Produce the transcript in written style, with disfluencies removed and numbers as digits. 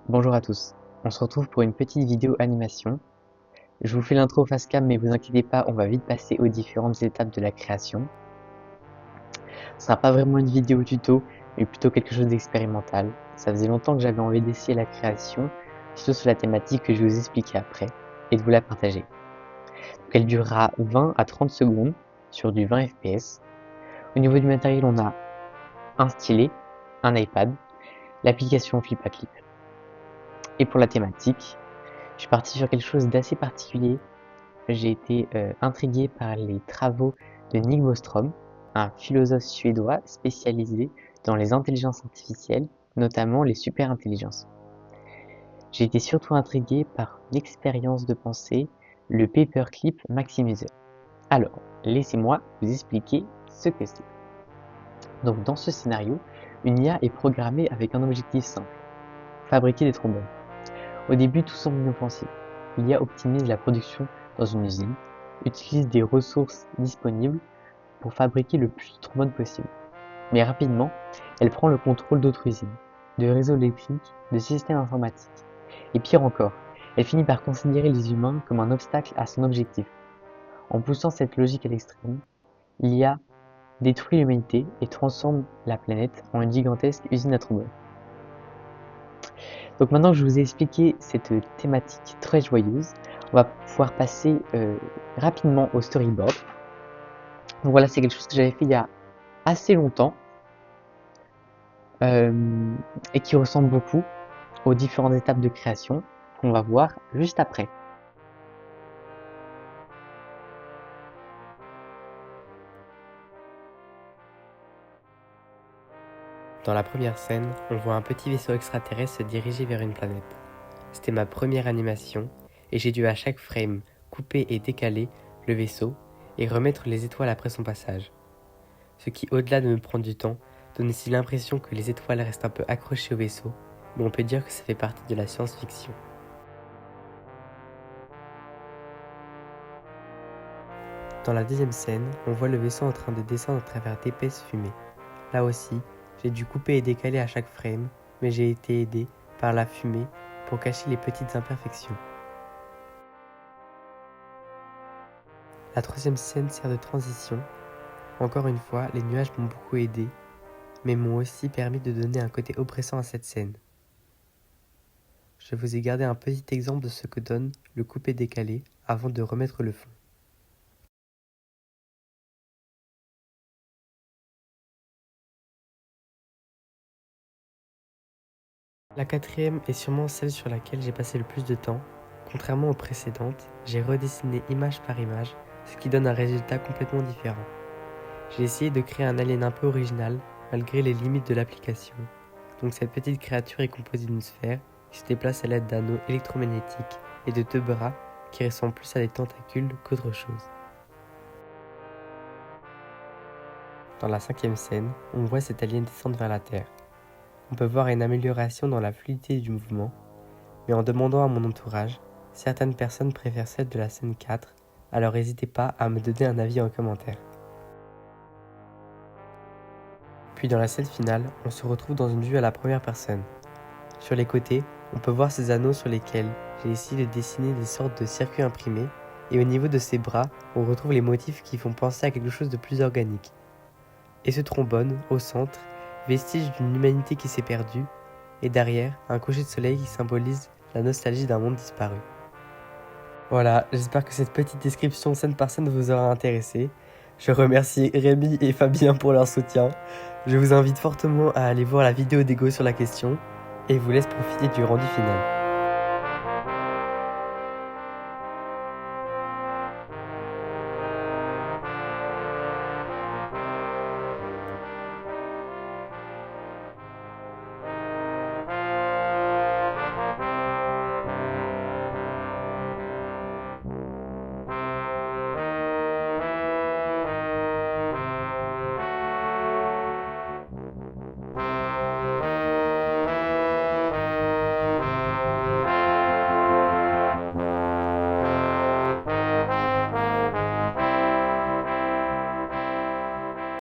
Bonjour à tous, on se retrouve pour une petite vidéo animation. Je vous fais l'intro face cam mais vous inquiétez pas, on va vite passer aux différentes étapes de la création. Ce sera pas vraiment une vidéo tuto, mais plutôt quelque chose d'expérimental. Ça faisait longtemps que j'avais envie d'essayer la création, surtout sur la thématique que je vais vous expliquer après, et de vous la partager. Donc elle durera 20 à 30 secondes sur du 20 fps. Au niveau du matériel, on a un stylet, un iPad, l'application Flip à Clip. Et pour la thématique, je suis parti sur quelque chose d'assez particulier. J'ai été intrigué par les travaux de Nick Bostrom, un philosophe suédois spécialisé dans les intelligences artificielles, notamment les superintelligences. J'ai été surtout intrigué par l'expérience de pensée, le paperclip maximiseur. Alors, laissez-moi vous expliquer ce que c'est. Donc dans ce scénario, une IA est programmée avec un objectif simple, fabriquer des trombones. Au début, tout semble inoffensif. L'IA optimise la production dans une usine, utilise des ressources disponibles pour fabriquer le plus de trombones possible. Mais rapidement, elle prend le contrôle d'autres usines, de réseaux électriques, de systèmes informatiques. Et pire encore, elle finit par considérer les humains comme un obstacle à son objectif. En poussant cette logique à l'extrême, l'IA détruit l'humanité et transforme la planète en une gigantesque usine à trombones. Donc maintenant que je vous ai expliqué cette thématique très joyeuse, on va pouvoir passer rapidement au storyboard. Donc voilà, c'est quelque chose que j'avais fait il y a assez longtemps et qui ressemble beaucoup aux différentes étapes de création qu'on va voir juste après. Dans la première scène, on voit un petit vaisseau extraterrestre se diriger vers une planète. C'était ma première animation et j'ai dû à chaque frame couper et décaler le vaisseau et remettre les étoiles après son passage. Ce qui, au-delà de me prendre du temps, donne aussi l'impression que les étoiles restent un peu accrochées au vaisseau, mais on peut dire que ça fait partie de la science-fiction. Dans la deuxième scène, on voit le vaisseau en train de descendre à travers d'épaisses fumées. Là aussi, j'ai dû couper et décaler à chaque frame, mais j'ai été aidé par la fumée pour cacher les petites imperfections. La troisième scène sert de transition. Encore une fois, les nuages m'ont beaucoup aidé, mais m'ont aussi permis de donner un côté oppressant à cette scène. Je vous ai gardé un petit exemple de ce que donne le coupé-décalé avant de remettre le fond. La quatrième est sûrement celle sur laquelle j'ai passé le plus de temps. Contrairement aux précédentes, j'ai redessiné image par image, ce qui donne un résultat complètement différent. J'ai essayé de créer un alien un peu original, malgré les limites de l'application. Donc cette petite créature est composée d'une sphère qui se déplace à l'aide d'anneaux électromagnétiques et de 2 bras qui ressemblent plus à des tentacules qu'autre chose. Dans la cinquième scène, on voit cet alien descendre vers la Terre. On peut voir une amélioration dans la fluidité du mouvement, mais en demandant à mon entourage, certaines personnes préfèrent celle de la scène 4, alors n'hésitez pas à me donner un avis en commentaire. Puis dans la scène finale, on se retrouve dans une vue à la première personne. Sur les côtés, on peut voir ces anneaux sur lesquels j'ai essayé de dessiner des sortes de circuits imprimés, et au niveau de ses bras, on retrouve les motifs qui font penser à quelque chose de plus organique. Et ce trombone, au centre, vestige d'une humanité qui s'est perdue, et derrière, un coucher de soleil qui symbolise la nostalgie d'un monde disparu. Voilà, j'espère que cette petite description scène par scène vous aura intéressé. Je remercie Rémi et Fabien pour leur soutien. Je vous invite fortement à aller voir la vidéo d'Ego sur la question, et vous laisse profiter du rendu final.